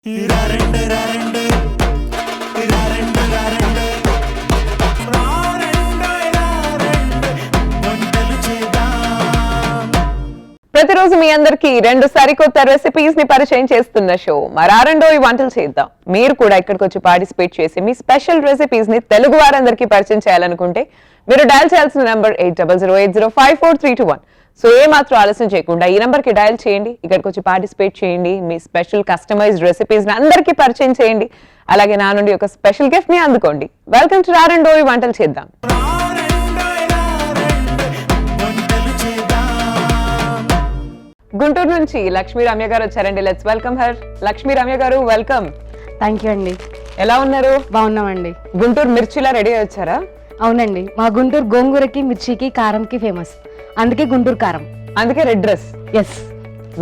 ప్రతిరోజు మీ అందరికి రెండు సరికొత్త రెసిపీస్ ని పరిచయం చేస్తున్న షో మరారెండో ఈ వంటలు చేద్దాం. మీరు కూడా ఇక్కడికి వచ్చి పార్టిసిపేట్ చేసి మీ స్పెషల్ రెసిపీస్ ని తెలుగు వారందరికీ పరిచయం చేయాలనుకుంటే మీరు డయల్ చేయాల్సిన నంబర్ 8008054321. సో ఏ మాత్రం ఆలస్యం చేయకుండా ఈ నంబర్ కి డయల్ చేయండి, ఇక్కడికి వచ్చి పార్టిసిపేట్ చేయండి, మీ స్పెషల్ కస్టమైజ్డ్ రెసిపీస్ ని అందరికీ పరిచయం చేయండి. అలాగే నా నుండి ఒక స్పెషల్ గిఫ్ట్ ని అందుకోండి. వెల్కమ్ టు రారెండో ఈ వంటలు చేద్దాం. గుంటూరు నుంచి లక్ష్మీ రమ్య గారు వచ్చారండి. Let's welcome her. Lakshmi Ramya గారు, వెల్కమ్. థ్యాంక్ యూ అండి. ఎలా ఉన్నారు? బాగున్నామండి. గుంటూరు మిర్చిలా రెడీ వచ్చారా? అవునండి, మా గుంటూరు గోంగూరకి, మిర్చికి, కారంకి ఫేమస్, అందుకే గుంటూరు కారం, అందుకే red dress. Yes,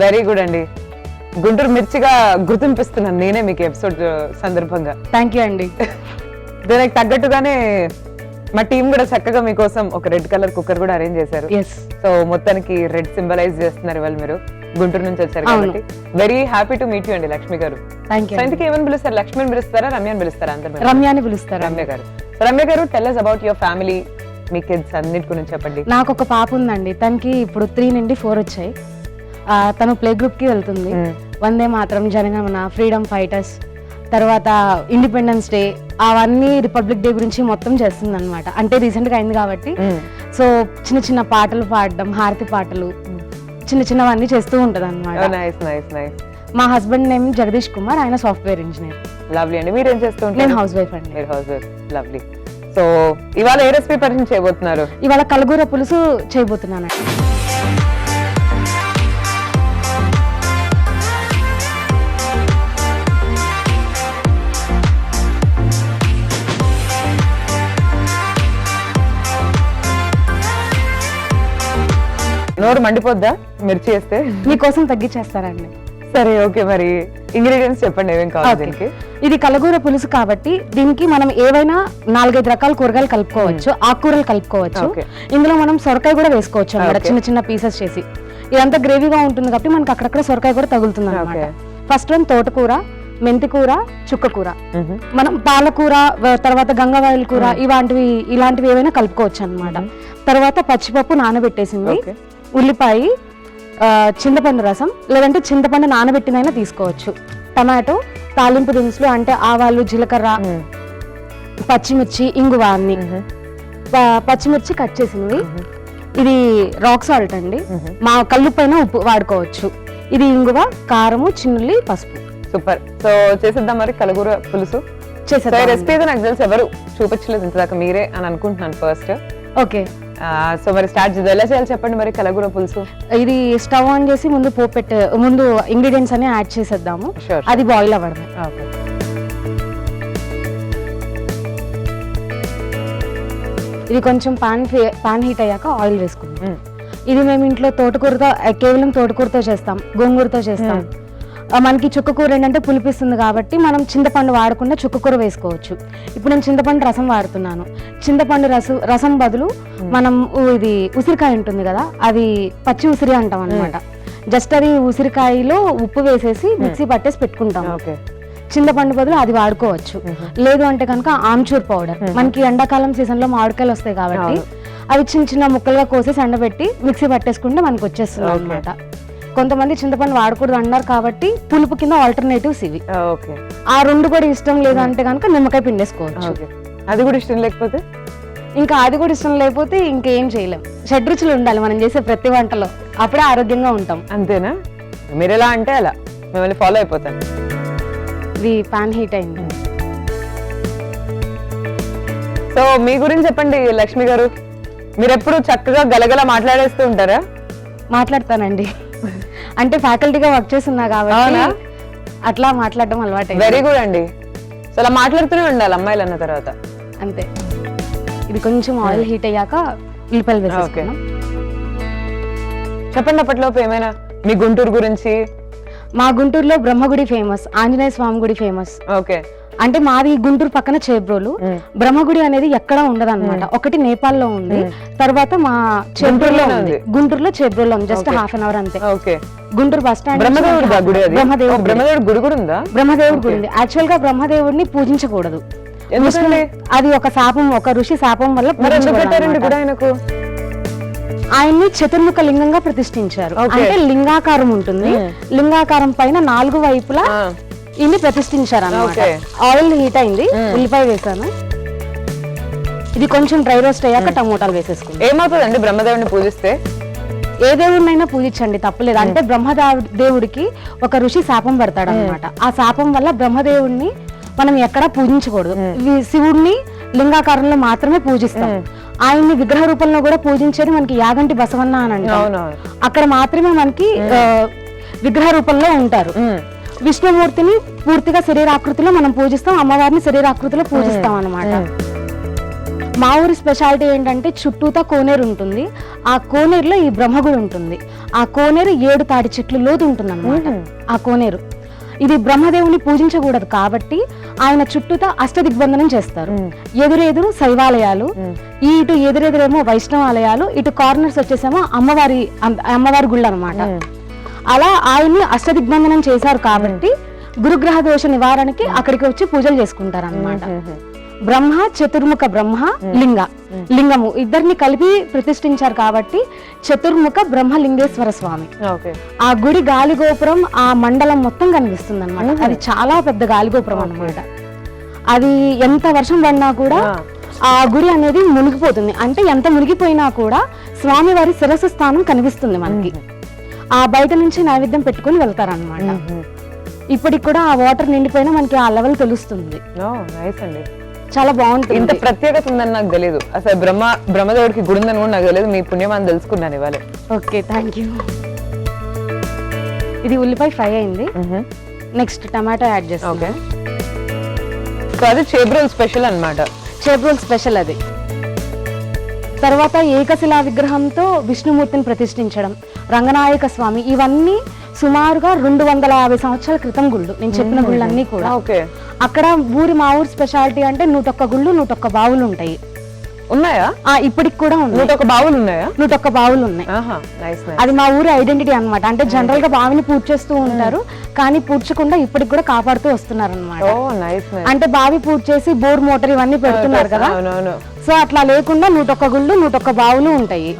very good అండి. గుంటూరు మిర్చిగా గుర్తింపిస్తున్నాను నేనే మీకు ఎపిసోడ్ సందర్భంగా. థ్యాంక్ యూ అండి. దీనికి తగ్గట్టుగానే మా టీం కూడా చక్కగా మీకోసం ఒక రెడ్ కలర్ కుక్కర్ కూడా అరేంజ్ చేశారు. ఎస్, సో మొత్తానికి రెడ్ సింబలైజ్ చేస్తున్నారు ఇవాళ. మీరు గుంటూరు నుంచి వచ్చారు కాబట్టి very happy to meet you అండి లక్ష్మి గారు. Thank you. ఇంతకీ ఏమని పిలుస్తారు? లక్ష్మిని పిలుస్తారా, రమ్యని పిలుస్తారా? అందరూ రమ్యాని పిలుస్తారు. రమ్య గారు. రమ్య గారు, tell us about your family, me kids అన్నిటి గురించి చెప్పండి. నాకు ఒక పాప ఉందండి, తనకి ఇప్పుడు 3 నుండి 4 వచ్చాయి. తను ప్లే గ్రూప్ కి వెళ్తుంది. వందే మాత్రం, జనగణమన, ఫ్రీడమ్ ఫైటర్స్, తర్వాత ఇండిపెండెన్స్ డే, అవన్నీ రిపబ్లిక్ డే గురించి మొత్తం చేస్తుంది అనమాట. అంటే రీసెంట్ గా అయింది కాబట్టి సో చిన్న చిన్న పాటలు పాడడం, హారతి పాటలు, చిన్న చిన్నవన్నీ చేస్తూ ఉంటది అనమాట. మా హస్బెండ్ నేమ్ జగదీష్ కుమార్, ఆయన సాఫ్ట్వేర్ ఇంజనీర్. లవ్లీ అండి. మీరు ఏం చేస్తూ ఉంటారు? నేను హౌస్ వైఫ్ అండి. మీరు హౌస్ వైఫ్. లవ్లీ. సో ఇవాళ ఏ రెసిపీ పరిచయం చేయబోతున్నారు? ఇవాళ కలగూర పులుసు చేయబోతున్నాను. నోరు మండిపోద్దా మిర్చి వేస్తే? మీకోసం తగ్గించేస్తారండి. సరే, ఓకే. మరి ఇంగ్రీడియంట్స్ చెప్పండి, ఏమేం కావాలి దీనికి? ఇది కలగూర పులుసు కాబట్టి దీనికి మనం ఏవైనా 4-5 రకాల కూరగాయలు కలుపుకోవచ్చు, ఆకుకూరలు కలుపుకోవచ్చు. ఇందులో మనం సొరకాయ కూడా వేసుకోవచ్చు అన్నమాట, చిన్న చిన్న పీసెస్ చేసి. ఇదంతా గ్రేవీగా ఉంటుంది కాబట్టి మనకి అక్కడక్కడ సొరకాయ కూడా తగులుతుంది అన్నమాట. ఫస్ట్ వన్ తోటకూర, మెంతికూర, చుక్కకూర, మనం పాలకూర, తర్వాత గంగవాయిల కూర, ఇలాంటివి ఏవైనా కలుపుకోవచ్చు అన్నమాట. తర్వాత పచ్చిపప్పు నానబెట్టేసింది, ఉల్లిపాయ, చింతపండు రసం, లేదంటే చింతపండు నానబెట్టినైనా తీసుకోవచ్చు, టమాటో, తాలింపు దినుసులు అంటే ఆవాలు, జీలకర్ర, పచ్చిమిర్చి, ఇంగువ అన్ని. పచ్చిమిర్చి కట్ చేసినవి. ఇది రాక్ సాల్ట్ అండి, మా కళ్ళు పైన ఉప్పు వాడుకోవచ్చు. ఇది ఇంగువ, కారము, చిన్నుల్లి, పసుపు. సూపర్. సో చేసేద్దాం మరి కలగూర పులుసు. చేసేద్దాం. రెసిపీ అయితే నాకు తెలిసి ఎవరు చూపించలేదు ఇంతదాకా, మీరే అని అనుకుంటున్నాను ఫస్ట్. ఓకే, సో మరి స్టార్ట్ చేద్దాం. ఎలా చేయాలి చెప్పండి మరి కలగూర పులుసు? ఇది స్టవ్ ఆన్ చేసి ముందు ఇంగ్రీడియంట్స్ అన్ని యాడ్ చేసేద్దాము. అది బాయిల్ అవ్వడం. ఇది కొంచెం పాన్ హీట్ అయ్యాక ఆయిల్ వేసుకుందాం. ఇది మేము ఇంట్లో కేవలం తోటకూరతో చేస్తాం, గోంగూరతో చేస్తాం. మనకి చుక్కకూర ఏంటంటే పులిపిస్తుంది కాబట్టి మనం చింతపండు వాడకుండా చుక్కకూర వేసుకోవచ్చు. ఇప్పుడు నేను చింతపండు రసం వాడుతున్నాను. చింతపండు రసం బదులు మనం ఇది ఉసిరికాయ ఉంటుంది కదా, అది పచ్చి ఉసిరి అంటాం అనమాట. జస్ట్ అది ఉసిరికాయలో ఉప్పు వేసేసి మిక్సీ పట్టేసి పెట్టుకుంటాం. చింతపండు బదులు అది వాడుకోవచ్చు. లేదు అంటే కనుక ఆమ్చూర్ పౌడర్, మనకి ఎండాకాలం సీజన్ లో మామిడికాయలు వస్తాయి కాబట్టి అవి చిన్న చిన్న ముక్కలుగా కోసేసి ఎండబెట్టి మిక్సీ పట్టేసుకుంటే మనకు వచ్చేస్తుంది అనమాట. కొంతమంది చింతపండు వాడకూడదు అన్నారు కాబట్టి పులుపు కింద ఆల్టర్నేటివ్స్ ఇవి. ఆ రెండు కూడా ఇష్టం లేదంటే కనుక నిమ్మకాయ పిండేసుకోవచ్చు. అది కూడా ఇష్టం లేకపోతే ఇంకేం చేయలేం. షడ్రుచులు ఉండాలి మనం చేసే ప్రతి వంటలో, అప్పుడే ఆరోగ్యంగా ఉంటాం. అంతేనా? మీరు ఎలా అంటే అలా మిమ్మల్ని ఫాలో అయిపోతాను. ఇది పాన్ హీట్ అయింది. సో మీ గురించి చెప్పండి లక్ష్మి గారు. మీరు ఎప్పుడు చక్కగా గలగల మాట్లాడేస్తూ ఉంటారా? మాట్లాడతానండి, అంటే ఫ్యాకల్టీగా వర్క్ చేస్తున్నా కాబట్టి అట్లా మాట్లాడడం అలవాటు. వెరీ గుడ్ అండి. సో అలా మాట్లాడుతూనే ఉండాలి అమ్మాయిలు అన్న తర్వాత. అంతే. ఇది కొంచెం ఆయిల్ హీట్ అయ్యాక ఉల్లిపాయలు వేసేసుకున్నాం. చెప్పండి అప్పట్లోపు ఏమైనా మీ గుంటూరు గురించి. మా గుంటూరులో బ్రహ్మగుడి ఫేమస్, ఆంజనేయ స్వామి గుడి ఫేమస్. ఓకే. అంటే మాది గుంటూరు పక్కన చేబ్రోలు. బ్రహ్మగుడి అనేది ఎక్కడ ఉండదు అనమాట. ఒకటి నేపాల్లో ఉంది, తర్వాత మా చేబ్రోలో ఉంది, గుంటూరులో చేబ్రోలో ఉంది. జస్ట్ హాఫ్ అన్ అవర్ అంతే. Guntur bus stand. బ్రహ్మదేవుడి గుడి కూడా ఉందా? బ్రహ్మదేవుడి గుడి ఉంది. యాక్చువల్ గా బ్రహ్మదేవుడిని పూజించకూడదు, అది ఒక శాపం, ఒక ఋషి శాపం వల్ల ఆయన్ని చతుర్ముఖ లింగంగా ప్రతిష్ఠించారు. అంటే లింగాకారం ఉంటుంది, లింగాకారం పైన 4 వైపులా ఇన్ని ప్రతిష్ఠించారు అన్నమాట. ఆయిల్ హీట్ అయింది, ఉల్లిపాయ వేసాను. ఇది కొంచెం డ్రై రోస్ట్ అయ్యాక టమోటాలు వేసేసుకుంటాం. ఏమవుతుందండి బ్రహ్మదేవుడిని పూజిస్తే? ఏ దేవుడినైనా పూజించండి, తప్పలేదు. అంటే బ్రహ్మదేవుడికి ఒక ఋషి శాపం పెడతాడు అనమాట. ఆ శాపం వల్ల బ్రహ్మదేవుడిని మనం ఎక్కడా పూజించకూడదు. శివుడిని లింగాకారంలో మాత్రమే పూజిస్తాం. ఆయన్ని విగ్రహ రూపంలో కూడా పూజించేది మనకి యాగంటి బసవన్న అని అంటారు. అక్కడ మాత్రమే మనకి విగ్రహ రూపంలో ఉంటారు. విష్ణుమూర్తిని పూర్తిగా శరీరాకృతిలో మనం పూజిస్తాం, అమ్మవారిని శరీరాకృతిలో పూజిస్తాం అన్నమాట. మా ఊరి స్పెషాలిటీ ఏంటంటే చుట్టూతా కోనేరు ఉంటుంది. ఆ కోనేరులో ఈ బ్రహ్మగుడి ఉంటుంది. ఆ కోనేరు 7 తాడి చెట్లు లోతు ఉంటుంది అన్నమాట. ఆ కోనేరు ఇది బ్రహ్మదేవుని పూజించకూడదు కాబట్టి ఆయన చుట్టూతా అష్టదిగ్బంధనం చేస్తారు. ఎదురెదురు శైవాలయాలు, ఇటు ఎదురెదురేమో వైష్ణవాలయాలు, ఇటు కార్నర్స్ వచ్చేసేమో అమ్మవారి గుళ్ళు అనమాట. అలా ఆయన్ని అష్టదిగ్బంధనం చేశారు కాబట్టి గురుగ్రహ దోష నివారణకి అక్కడికి వచ్చి పూజలు చేసుకుంటారు అన్నమాట. బ్రహ్మ, చతుర్ముఖ బ్రహ్మ, లింగము ఇద్దరిని కలిపి ప్రతిష్ఠించారు కాబట్టి చతుర్ముఖ బ్రహ్మలింగేశ్వర స్వామి. ఆ గుడి గాలిగోపురం ఆ మండలం మొత్తం కనిపిస్తుంది అనమాట. అది చాలా పెద్ద గాలిగోపురం అన్నమాట. అది ఎంత వర్షం పడినా కూడా ఆ గుడి అనేది మునిగిపోతుంది. అంటే ఎంత మునిగిపోయినా కూడా స్వామివారి శిరస్సు స్థానం కనిపిస్తుంది మనకి. ఆ బయట నుంచి నైవేద్యం పెట్టుకుని వెళ్తారనమాట. ఇప్పటికి కూడా ఆ వాటర్ నిండిపోయినా మనకి ఆ లెవెల్ తెలుస్తుంది. చాలా బాగుంటుంది. ఇంత ప్రత్యేకత ఉందని నాకు తెలియదు. అసలు బ్రహ్మదేవుడికి గుడి ఉందని కూడా నాకు తెలియదు. మీ పుణ్యం అని తెలుసుకున్నాను ఇవాళ. Okay, thank you. ఇది ఉల్లిపాయ ఫ్రై అయింది. నెక్స్ట్ టమాటో యాడ్ చేస్తాం. ఓకే, సో అది చేబ్రోల్ స్పెషల్ అన్నమాట. చేబ్రోల్ స్పెషల్ అది. తర్వాత ఏకశిలా విగ్రహంతో విష్ణుమూర్తిని ప్రతిష్ఠించడం, రంగనాయక స్వామి, ఇవన్నీ సుమారుగా 250 సంవత్సరాల క్రితం గుళ్ళు. నేను చెప్పిన గుళ్ళన్నీ కూడా. అక్కడ మా ఊరి స్పెషాలిటీ అంటే 101 గుళ్ళు, 101 బావులు ఉంటాయి. ఉన్నాయా? ఇప్పటికి కూడా ఉన్నాయి. 101 బావులు ఉన్నాయా? 101 బావులు ఉన్నాయి. అది మా ఊరి ఐడెంటిటీ అన్నమాట. అంటే జనరల్ గా బావిని పూజ చేస్తూ ఉంటారు, కానీ పూడ్చకుండా ఇప్పటికి కూడా కాపాడుతూ వస్తున్నారు అనమాట. అంటే బావి పూజ చేసి బోర్ మోటార్ ఇవన్నీ పెడుతున్నారు కదా, సో అట్లా లేకుండా 101 గుళ్ళు, 101 బావులు ఉంటాయి.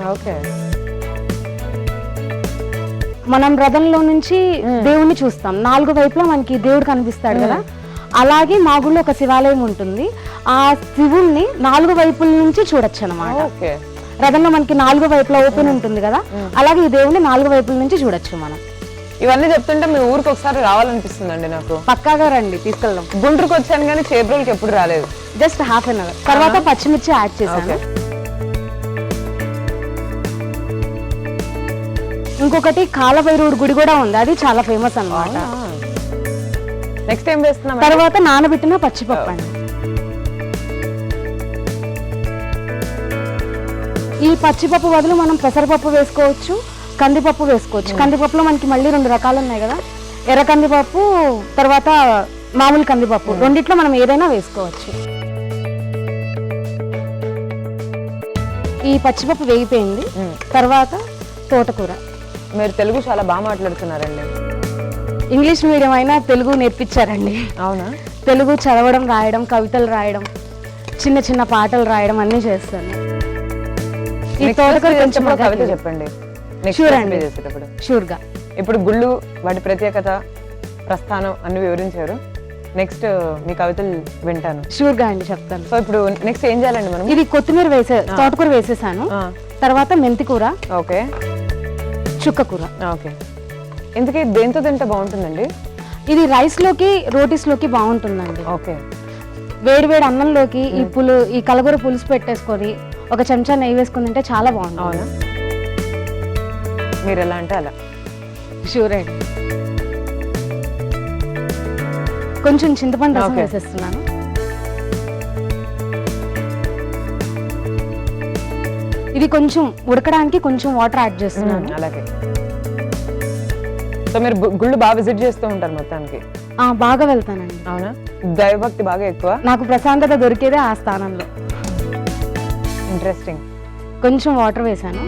మనం రథంలో నుంచి దేవుణ్ణి చూస్తాం, 4 వైపులా మనకి దేవుడు కనిపిస్తాడు కదా. అలాగే మా గుళ్ళో ఒక శివాలయం ఉంటుంది. ఆ శివుణ్ణి 4 వైపుల నుంచి చూడొచ్చు అనమాట. రథంలో మనకి 4 వైపులా ఓపెన్ ఉంటుంది కదా, అలాగే ఈ దేవుణ్ణి 4 వైపుల నుంచి చూడొచ్చు మనం. ఇవన్నీ చెప్తుంటే మీ ఊరికి ఒకసారి రావాలనిపిస్తుందండి నాకు. పక్కాగా రండి, తీసుకెళ్దాం. గుంటూరుకి వచ్చాను కానీ చేబ్రోల్కి ఎప్పుడు రాలేదు. జస్ట్ హాఫ్ అన్ అవర్ తర్వాత పచ్చిమిర్చి యాడ్ చేశాను. ఇంకొకటి కాలభైరవుడి గుడి కూడా ఉంది, అది చాలా ఫేమస్ అన్నమాట. నెక్స్ట్ ఏం వేస్తున్నాం? తర్వాత నానబెట్టిన పచ్చిపప్పు అండి. ఈ పచ్చిపప్పు బదులు మనం పెసరపప్పు వేసుకోవచ్చు, కందిపప్పు వేసుకోవచ్చు. కందిపప్పులో మనకి మళ్ళీ 2 రకాలు ఉన్నాయి కదా, ఎర్ర కందిపప్పు, తర్వాత మామూలు కందిపప్పు. రెండిట్లో మనం ఏదైనా వేసుకోవచ్చు. ఈ పచ్చిపప్పు వేగిపోయింది. తర్వాత తోటకూర. మీరు తెలుగు చాలా బాగా మాట్లాడుతున్నారండి. ఇంగ్లీష్ మీడియం అయినా తెలుగు నేర్పించారండి. అవునా? తెలుగు చదవడం, రాయడం, కవితలు రాయడం, చిన్న చిన్న పాటలు రాయడం అన్నీ చేస్తాను. ఈ తోటకూర కొంచెం కవిత చెప్పండి. షూర్ గా. ఇప్పుడు గుళ్ళు, వాటి ప్రత్యేకత, ప్రస్థానం అన్ని వివరించారు. నెక్స్ట్ మీ కవితలు వింటాను. షూర్ గా అండి, చెప్తాను. సో ఇప్పుడు నెక్స్ట్ ఏం చేయాలండి మనం? ఇది కొత్తిమీర తోటకూర వేసేసాను. తర్వాత మెంతికూర, ఓకే, చుక్కకూర. ఓకే. ఇంతకీ దేంతో తింటే బాగుంటుందండి? ఇది రైస్ లోకి, రోటీస్ లోకి బాగుంటుందండి. ఓకే. వేడి వేడి అన్నంలోకి ఈ కలగూర పులుసు పెట్టేసుకొని ఒక చెంచా నెయ్యి వేసుకుని తింటే చాలా బాగుంటుంది. అవునా? మీరు ఎలా అంటే అలా. షూర్ అండి. కొంచెం చింతపండు రసం వేసేస్తున్నాను. ఇది కొంచెం ఉడకడానికి కొంచెం వాటర్ యాడ్ చేస్తున్నాను. అలాగే. సో మీరు గుళ్ళు బాగా విజిట్ చేస్తూ ఉంటారు మొత్తానికి? బాగా వెళ్తానండి. అవునా? దైవభక్తి బాగా ఎక్కువ? నాకు ప్రశాంతత దొరికేదే ఆ స్థానంలో. ఇంట్రెస్టింగ్. కొంచెం వాటర్ వేసాను.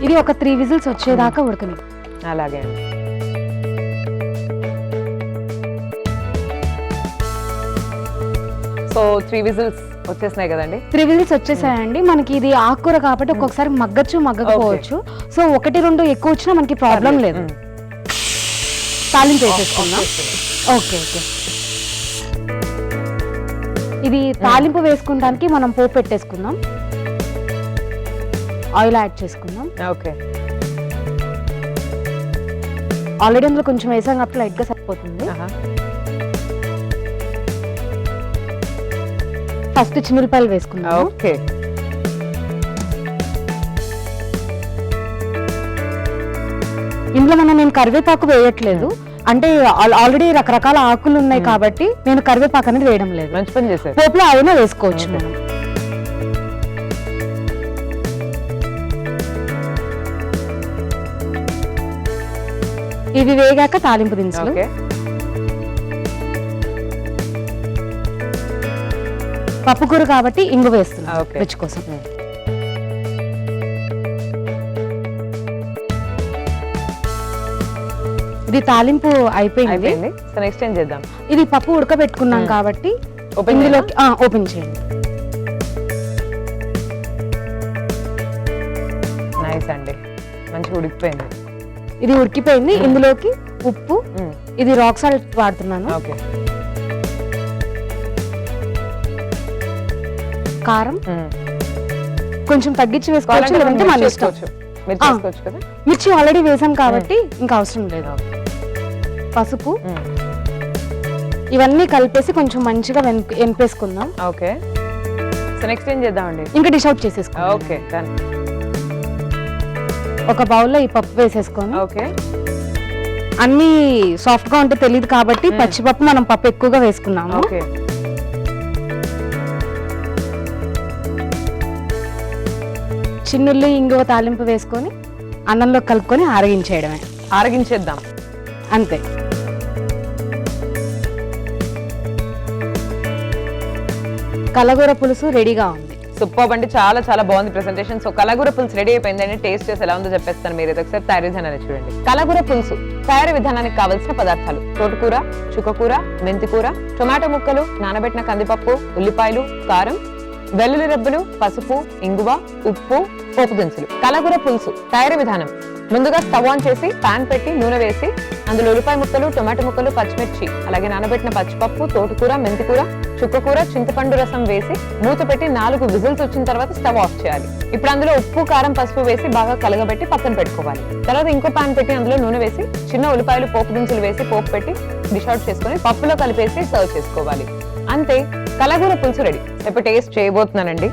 ఇది ఒక 3 విజిల్స్ వచ్చేదాకా ఉడకని. అలాగే అండి. సో 3 విజిల్స్ వచ్చేసినాయి కదండి? 3 విజిల్స్ వచ్చేసాయండి. మనకి ఇది ఆకుకూర కాబట్టి ఒక్కొక్కసారి మగ్గచ్చు మగ్గకపోవచ్చు. సో 1-2 ఎక్కువ వచ్చినా మనకి ప్రాబ్లం లేదు. తాలింపు వేసేసుకుందాం. Okay okay. ఇది తాలింపు వేసుకుంటానికి మనం పోపు పెట్టేసుకుందాం. ఆయిల్ యాడ్ చేసుకుందాం. ఓకే. ఆల్రెడీ అందులో కొంచెం వేసాం కాబట్టి లైట్ గా సరిపోతుంది. ఫస్ట్ చిన్నులపాయలు వేసుకుందాం. ఓకే. ఇందులో నేను కరివేపాకు వేయట్లేదు. అంటే ఆల్రెడీ రకరకాల ఆకులు ఉన్నాయి కాబట్టి నేను కరివేపాకు అనేది వేయడం లేదు. మంచి పని చేశారు. పోపులో అయినా వేసుకోవచ్చు మనం. ఇవి వేగాక తాలింపు దినుసులు. పప్పుకూర కాబట్టి ఇంగు వేస్తున్నాం రుచి కోసం. ఇది తాలింపు అయిపోయింది. సో నెక్స్ట్ ఏం చేద్దాం? ఇది పప్పు ఉడకబెట్టుకున్నాం కాబట్టి ఇందులోకి ఓపెన్ చేయండి. నైస్ అండి, మంచిగా ఉడికిపోయింది. ఇది ఉడికిపోయింది. ఇందులోకి ఉప్పు, ఇది రాక్ సాల్ట్ వాడుతున్నాను. ఓకే. కారం కొంచెం తగ్గించి వేసుకోవచ్చు, లేదంటే మన ఇష్టం. మిర్చి ఆల్రెడీ వేసాం కాబట్టి ఇంకా అవసరం లేదు. పసుపు, ఇవన్నీ కలిపేసి కొంచెం మంచిగా ఎనిపేసుకుందాం. ఓకే. సో నెక్స్ట్ ఏం చేద్దామండి? ఇంకా డిష్ అవుట్ చేసేసుకుందాం. ఓకే. ఒక బౌల్లో ఈ పప్పు వేసేసుకొని, ఓకే, అన్ని సాఫ్ట్ గా ఉంటే తెలియదు కాబట్టి పచ్చిపప్పు మనం పప్పు ఎక్కువగా వేసుకున్నాము. ఓకే. చిన్నుల్లి ఇంగువ తాలింపు వేసుకొని అన్నంలో కలుపుకొని ఆరగించేయడమే. ఆరగించేద్దాం అంతే. కలగూర పులుసు రెడీగా ఉంది. సూపర్ అండి, చాలా చాలా బాగుంది ప్రెసెంటేషన్. సో కలగూర పులుసు రెడీ అయిపోయిందండి. టేస్ట్ చేసి ఎలా ఉందో చెప్పేస్తాను. మీరు ఒకసారి తయారీ విధానాన్ని చూడండి. కలగూర పులుసు తయారీ విధానానికి కావలసిన పదార్థాలు: తోటకూర, చుక్కకూర, మెంతికూర, టొమాటో ముక్కలు, నానబెట్టిన కందిపప్పు, ఉల్లిపాయలు, కారం, వెల్లుల్లి రెబ్బలు, పసుపు, ఇంగువ, ఉప్పు, పోపు దినుసులు. కలగూర పులుసు తయారీ విధానం: ముందుగా స్టవ్ ఆన్ చేసి పాన్ పెట్టి నూనె వేసి అందులో ఉల్లిపాయ ముక్కలు, టొమాటో ముక్కలు, పచ్చిమిర్చి, అలాగే నానబెట్టిన పచ్చిపప్పు, తోటకూర, మెంతికూర, చుక్కకూర, చింతపండు రసం వేసి మూత పెట్టి 4 విజిల్స్ వచ్చిన తర్వాత స్టవ్ ఆఫ్ చేయాలి. ఇప్పుడు అందులో ఉప్పు, కారం, పసుపు వేసి బాగా కలగబెట్టి పక్కన పెట్టుకోవాలి. తర్వాత ఇంకో పాన్ పెట్టి అందులో నూనె వేసి చిన్న ఉల్లిపాయలు, పోపు దినుసులు వేసి పోపు పెట్టి డిష్ అవుట్ చేసుకుని పప్పులో కలిపేసి సర్వ్ చేసుకోవాలి. అంతే, కలగూర పులుసు రెడీ. ఇప్పుడు టేస్ట్ చేయబోతున్నానండి.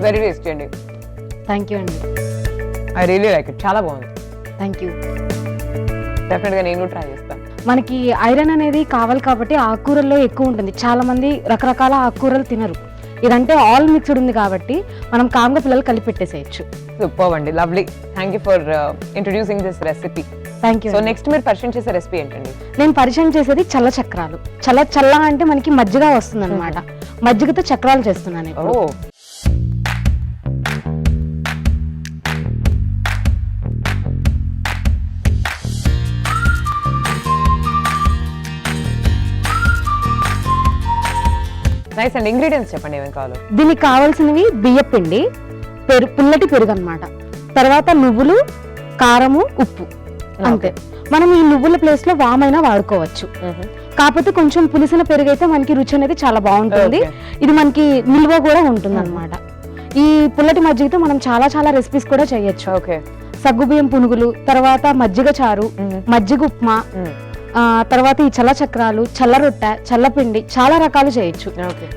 వెరీ టేస్టీ అండి. థ్యాంక్ యూ అండి. I really like it. చాలా బాగుంది. Thank you. డెఫినెట్ గా నేను ట్రై చేస్తాను. మనకి ఐరన్ అనేది కావాలి కాబట్టి ఆకుకూరల్లో ఎక్కువ ఉంటుంది. చాలా మంది రకరకాల ఆకుకూరలు తినరు. ఇదంటే ఆల్ మిక్స్డ్ ఉంది కాబట్టి మనం కామ్గా పిల్లలు కలిపి పెట్టేసేయచ్చు. సూపర్ అండి, lovely. Thank you for introducing this recipe. Thank you. So next మీరు పరిచయం చేసే రెసిపీ ఏంటండి? నేను పరిచయం చేసేది చల్ల చక్రాలు. చల్ల అంటే మనకి మజ్జిగ వస్తుంది అనమాట. మజ్జిగతో చక్రాలు చేస్తున్నాను. నైస్ అండి. ఇంగ్రీడియంట్స్ చెప్పండి, ఏమేమి కావాలో. దీనికి కావాల్సినవి బియ్యపిండి, పుల్లటి పెరుగు అన్నమాట. తర్వాత నువ్వులు, కారము, ఉప్పు, అంతే. మనం ఈ నువ్వుల ప్లేస్ లో వామైనా వాడుకోవచ్చు. కాకపోతే కొంచెం పులిసిన పెరుగు అయితే మనకి రుచి అనేది చాలా బాగుంటుంది. ఇది మనకి నిల్వ కూడా ఉంటుంది అన్నమాట. ఈ పుల్లటి మజ్జిగతో మనం చాలా చాలా రెసిపీస్ కూడా చేయొచ్చు. సగ్గుబియ్యం పునుగులు, తర్వాత మజ్జిగ చారు, మజ్జిగ ఉప్మా, తర్వాత ఈ చల్ల చక్రాలు, చల్ల రొట్టె, చల్లపిండి, చాలా రకాలు చేయొచ్చు.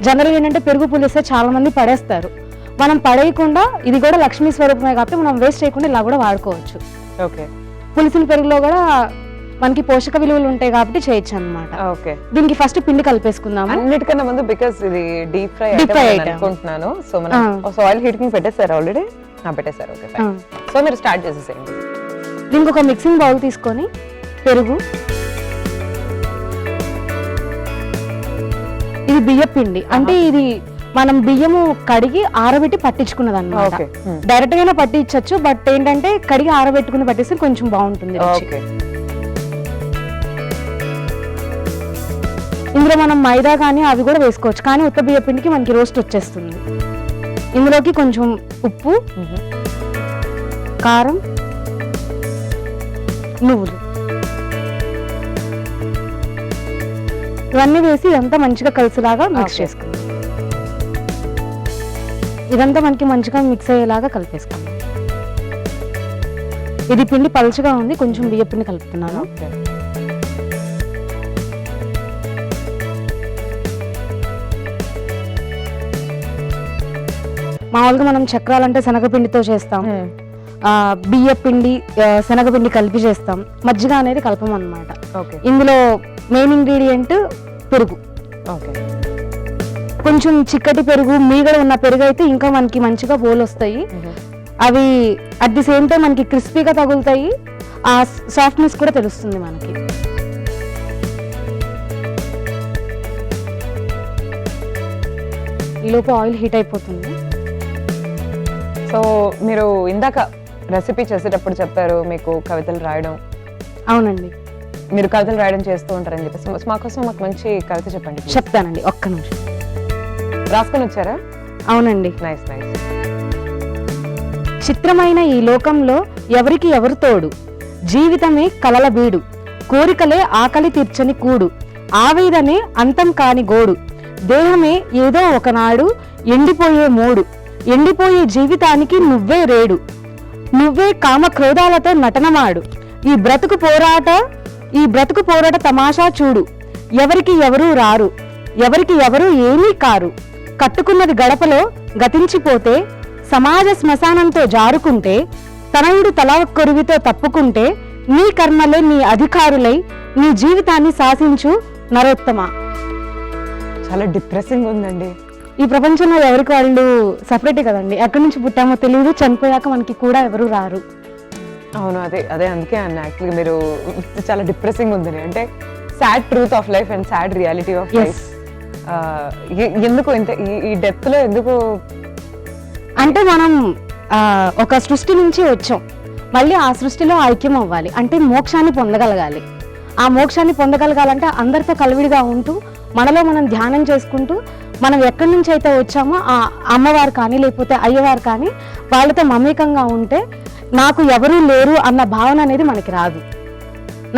జనరల్ ఏంటంటే పెరుగు పులిస్తే చాలా మంది పడేస్తారు. మనం పడేయకుండా, ఇది కూడా లక్ష్మీ స్వరూపమే కాబట్టి మనం వేస్ట్ చేయకుండా ఇలా కూడా వాడుకోవచ్చు. పులిసిన పెరుగులో కూడా మనకి పోషక విలువలు ఉంటాయి కాబట్టి చేయొచ్చు అన్నమాట. ఓకే, దీనికి ఫస్ట్ పిండి కలిపేసుకుందాము. అన్నిటికన్నా ముందు బికాస్ ఇది డీప్ ఫ్రై అనుకుంటున్నాను. సో మనం ఆయిల్ హీటింగ్ పెట్టేశారు ఆల్రెడీ? పెట్టేశారు. Okay fine. సో మీరు స్టార్ట్ చేసేసేయండి. దీనికి ఒక మిక్సింగ్ బౌల్ తీసుకొని పెరుగు, ఇది బియ్యం పిండి, అంటే ఇది మనం బియ్యము కడిగి ఆరబెట్టి పట్టించుకున్నది అన్నమాట. డైరెక్ట్ గానే పట్టించచ్చు, బట్ ఏంటంటే కడిగి ఆరబెట్టుకుని పట్టిస్తే కొంచెం బాగుంటుంది రుచి. ఇందులో మనం మైదా కానీ అవి కూడా వేసుకోవచ్చు, కానీ ఉత్త బియ్య పిండికి మనకి రోస్ట్ వచ్చేస్తుంది. ఇందులోకి కొంచెం ఉప్పు, కారం, నువ్వులు ఇవన్నీ వేసి ఇదంతా మంచిగా కలిసేలాగా మిక్స్ చేసుకుందాం. ఇదంతా మనకి మంచిగా మిక్స్ అయ్యేలాగా కలిపేసుకుందాం. ఇది పిండి పలుచగా ఉంది, కొంచెం బియ్య పిండి కలుపుతున్నాను. మామూలుగా మనం చక్రాలంటే శనగపిండితో చేస్తాం, బియ్య పిండి శనగపిండి కలిపి చేస్తాం. మజ్జిగ అనేది కలపమన్నమాట. ఇందులో మెయిన్ ఇంగ్రీడియంట్ పెరుగు. కొంచెం చిక్కటి పెరుగు, మీగడ ఉన్న పెరుగు అయితే ఇంకా మనకి మంచిగా బోల్ వస్తాయి. అవి అట్ ది సేమ్ టైం మనకి క్రిస్పీగా తగులుతాయి, ఆ సాఫ్ట్నెస్ కూడా తెలుస్తుంది మనకి. ఈలోపు ఆయిల్ హీట్ అయిపోతుంది. సో మీరు ఇందాక రెసిపీ చేసేటప్పుడు చెప్పారు మీకు కవితలు రాయడం. అవునండి, మీరు కవితలు రాయడం చేస్తూ ఉంటారని చెప్పేసి మా కోసం మాకు మంచి కవిత చెప్పండి. చెప్తానండి, ఒక్క నిమిషం. రాసుకొని వచ్చారా? అవునండి. Nice nice. చిత్రమైన ఈ లోకంలో ఎవరికి ఎవరు తోడు, జీవితమే కలల బీడు, కోరికలే ఆకలి తీర్చని కూడు, ఆవేదనే అంతం కాని గోడు, దేహమే ఏదో ఒకనాడు ఎండిపోయే మూడు, ఎండిపోయే జీవితానికి నువ్వే రేడు, నువ్వే కామ క్రోధాలతో నటనమాడు, ఈ బ్రతుకు పోరాట తమాషా చూడు, ఎవరికి ఎవరూ రారు, ఎవరికి ఎవరూ ఏమీ కారు, కట్టుకున్నది గడపలో గతించిపోతే, సమాజ శ్మశానంతో జారుకుంటే, తనయుడు తల కొరువితో తప్పుకుంటే, నీ కర్మలే నీ అధికారులై నీ జీవితాన్ని శాసించు నరోత్తమ. చాలా డిప్రెసింగ్ ఉందండి. ఈ ప్రపంచంలో ఎవరికి వాళ్ళు సపరేటే కదండి, ఎక్కడి నుంచి పుట్టామో తెలియదు, చనిపోయాక మనకి కూడా ఎవరు రారు. అవును, అదే అదే అందుకే అన్న యాక్చువల్గా మీరు చాలా డిప్రెసింగ్ ఉందని, అంటే sad truth of life and sad reality of life. ఎందుకు ఇంత ఈ డెప్త్ లో ఎందుకు అంటే మనం ఒక సృష్టి నుంచి వచ్చాం, మళ్ళీ ఆ సృష్టిలో ఐక్యం అవ్వాలి అంటే మోక్షాన్ని పొందగలగాలి. ఆ మోక్షాన్ని పొందగలగాలంటే అందరితో కలివిడిగా ఉంటూ మనలో మనం ధ్యానం చేసుకుంటూ మనం ఎక్కడి నుంచి అయితే వచ్చామో ఆ అమ్మవారు కానీ లేకపోతే అయ్యవారు కానీ వాళ్ళతో మమేకంగా ఉంటే నాకు ఎవరూ లేరు అన్న భావన అనేది మనకి రాదు,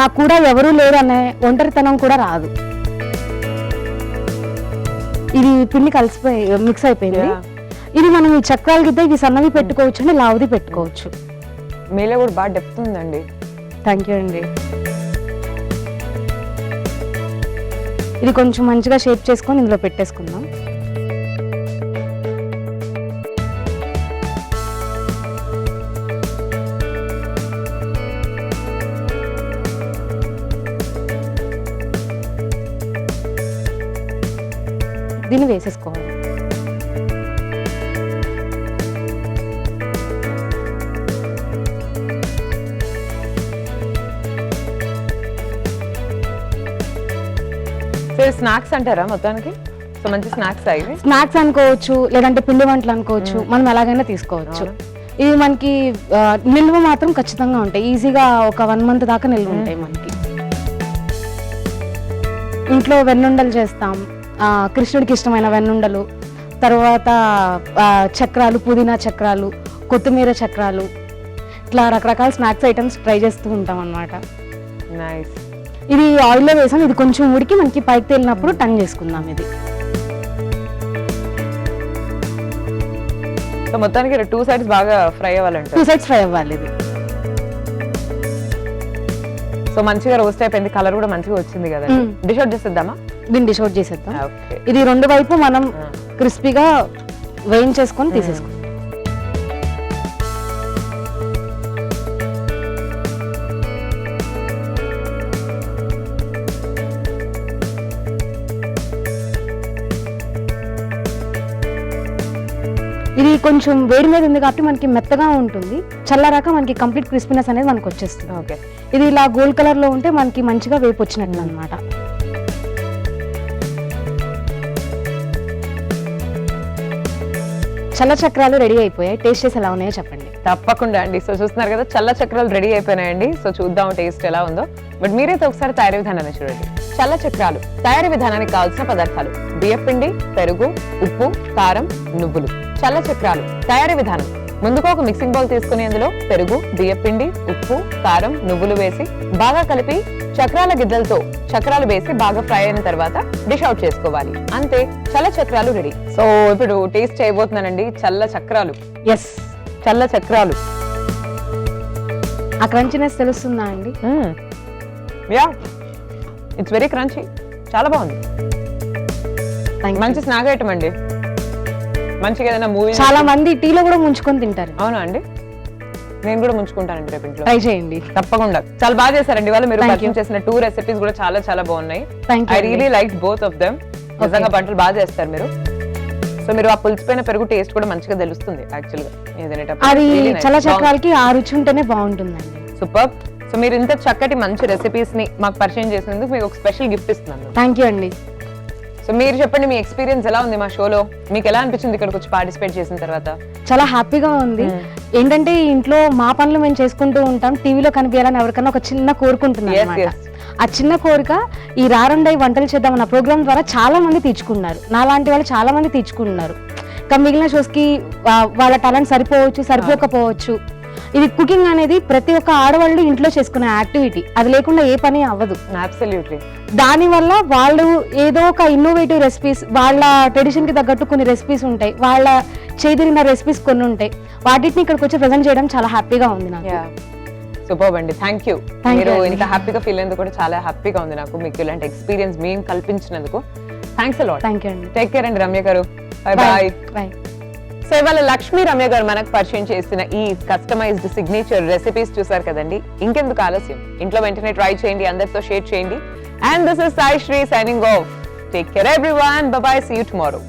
నాకు కూడా ఎవరూ లేరు అనే ఒంటరితనం కూడా రాదు. ఇది పిండి కలిసిపోయి మిక్స్ అయిపోయింది. ఇది మనం ఈ చక్రాలు గిద్ద ఇవి సన్నవి పెట్టుకోవచ్చు అండి, లావుది పెట్టుకోవచ్చు. మీలో కూడా బాగా డెప్త్ ఉందండి. థ్యాంక్ యూ అండి. ఇది కొంచెం మంచిగా షేప్ చేసుకొని ఇందులో పెట్టేసుకుందాం. దీన్ని వేసేసుకోవాలి. స్నాక్స్ అంటారా మొత్తానికి? సో మంచి స్నాక్స్ అయ్యి స్నాక్స్ అనుకోవచ్చు, లేదంటే పిండి వంటలు అనుకోవచ్చు, మనం ఎలాగైనా తీసుకోవచ్చు. ఇవి మనకి నిల్వ మాత్రం ఖచ్చితంగా ఉంటాయి, ఈజీగా ఒక 1 month దాకా నిల్వ ఉంటాయి మనకి. ఇంట్లో వెన్నుండలు చేస్తాం, కృష్ణుడికి ఇష్టమైన వెన్నుండలు, తర్వాత చక్రాలు, పుదీనా చక్రాలు, కొత్తిమీర చక్రాలు, ఇట్లా రకరకాల స్నాక్స్ ఐటమ్స్ ట్రై చేస్తూ ఉంటాం అన్నమాట. నైస్. ఇది ఆయిల్లో వేసాం, ఇది కొంచెం ఉడికి మనకి పైకి తేలినప్పుడు టర్న్ చేసుకుందాం. ఇది మొత్తానికి 2 sides బాగా ఫ్రై అవ్వాలంటే 2 sides ఫ్రై అవ్వాలి. ఇది సో మంచిగా రోస్ట్ అయిపోయింది, కలర్ కూడా మంచిగా వచ్చింది కదా. డిష్ అవుట్ చేసేద్దామా? దీన్ని డిష్ అవుట్ చేసేద్దాం. ఇది 2 వైపు మనం క్రిస్పీగా వేయించేసుకొని తీసేసుకుందాం. కొంచెం వేడి మీద ఉంది కాబట్టి మనకి మెత్తగా ఉంటుంది, చల్లారాక మనకి కంప్లీట్ క్రిస్పీనెస్ అనేది మనకు వచ్చేస్తుంది. ఓకే, ఇది ఇలా గోల్డ్ కలర్ లో ఉంటే మనకి మంచిగా వేపు వచ్చినట్లు అనమాట. చల్ల చక్రాలు రెడీ అయిపోయాయి, టేస్ట్ చేసి ఎలా ఉన్నాయో చెప్పండి. తప్పకుండా అండి. సో చూస్తున్నారు కదా, చల్ల చక్రాలు రెడీ అయిపోయినాయండి. సో చూద్దాం టేస్ట్ ఎలా ఉందో. బట్ మీరైతే ఒకసారి తయారీ విధానాన్ని చూడండి. చల్ల చక్రాలు తయారీ విధానానికి కావాల్సిన పదార్థాలు: బియ్యపిండి, పెరుగు, ఉప్పు, కారం, నువ్వులు. చల్ల చక్రాలు తయారీ విధానం: ముందుగా ఒక మిక్సింగ్ బౌల్ తీసుకుని అందులో పెరుగు, బియ్యపిండి, ఉప్పు, కారం, నువ్వులు వేసి బాగా కలిపి చక్రాల గిద్దలతో చక్రాలు వేసి బాగా ఫ్రై అయిన తర్వాత డిష్ అవుట్ చేసుకోవాలి. అంతే, చల్ల చక్రాలు రెడీ. సో ఇప్పుడు టేస్ట్ చేయబోతున్నానండి చల్ల చక్రాలు. ఎస్, చల్ల చక్రాలు. ఆ క్రంచినెస్ తెలుస్తుందా అండి? యా, ఇట్స్ వెరీ క్రంచీ, చాలా బాగుంది. మంచి స్నాక్ ఐటమ్ అండి. మంచిగా ఏదైనా మూవీ, చాలా మంది టీలో కూడా ముంచుకొని తింటారు. అవునా అండి? నేను కూడా ముంచుకుంటానండి రేపు ఇంట్లో. ట్రై చేయండి తప్పకుండా. చాలా బాగా చేశారండి వాళ్ళు. మీరు Thank పరిచయం you. చేసిన 2 రెసిపీస్ కూడా చాలా చాలా బాగున్నాయి. Thank you ఐ అండి. Really like both of them. నిజంగా వంటలు బాగా చేస్తారు మీరు. సో మీరు ఆ పులిసిపోయిన పెరుగు టేస్ట్ కూడా మంచిగా తెలుస్తుంది యాక్చువల్ గా అది చల్ల చక్రాలకి ఆ రుచి ఉంటేనే బాగుంటుందండి. సూపర్. సో మీరు ఇంత చక్కటి మంచి రెసిపీస్ ని మాకు పరిచయం చేసినందుకు మీకు ఒక స్పెషల్ గిఫ్ట్ ఇస్తున్నాను. థ్యాంక్ యూ అండి. సో మీరు చెప్పండి, మీ ఎక్స్పీరియన్స్ ఎలా ఉంది మా షోలో? మీకు ఎలా అనిపించింది ఇక్కడికి వచ్చి పార్టిసిపేట్ చేసిన తర్వాత? చాలా హ్యాపీగా ఉంది. ఏంటంటే ఇంట్లో మా పనులు మేము చేసుకుంటూ ఉంటాం, టీవీలో కనిపించాలని ఎవరికైనా ఒక చిన్న కోరుకుంటున్నాను Yes, అన్నమాట. yes. ఆ చిన్న కోరిక ఈ రారండై వంటలు చేద్దాం అన్న ప్రోగ్రామ్ ద్వారా చాలా మంది తీర్చుకున్నారు. నాలాంటి వాళ్ళు చాలా మంది తీర్చుకున్నారు. ఇంకా మిగిలిన షోస్ కి వాళ్ళ టాలెంట్ సరిపోవచ్చు, సరిపోకపోవచ్చు. ఇది కుకింగ్ అనేది ప్రతి ఒక్క ఆడవాళ్ళు ఇంట్లో చేసుకునే యాక్టివిటీ. అది లేకుండా ఏ పని అవ్వదు. అబ్సల్యూట్లీ. దాని వల్ల వాళ్ళు ఏదో ఒక ఇన్నోవేటివ్ రెసిపీస్, వాళ్ళ ట్రెడిషన్ కి తగ్గట్టు కొన్ని రెసిపీస్ ఉంటాయి, వాళ్ళ చేదిరిన రెసిపీస్ కొన్ని ఉంటాయి, వాటిని ఇక్కడికి వచ్చి ప్రజెంట్ చేయడం చాలా హ్యాపీగా ఉంది నాకు. సూపర్ అండి, థ్యాంక్ యూ. Thank you మీరు అండి. ఇంత హ్యాపీగా ఫీల్ అయ్యేందుకు కూడా చాలా హ్యాపీగా ఉంది నాకు. మీకు ఇలాంటి ఎక్స్పీరియన్స్ మేము కల్పించినందుకు థ్యాంక్స్ అలాట్. థ్యాంక్ యూ అండి. టేక్ కేర్ అండి రమ్య గారు. Bye bye. బాయ్. సో ఇవాళ లక్ష్మీ రమ్య గారు మనకు పరిచయం చేసిన ఈ కస్టమైజ్డ్ సిగ్నేచర్ రెసిపీస్ చూసారు కదండి. ఇంకెందుకు ఆలస్యం, ఇంట్లో వెంటనే ట్రై చేయండి, అందరితో షేర్ చేయండి. And this is Sai Sri signing off. Take care everyone. Bye bye. See you tomorrow.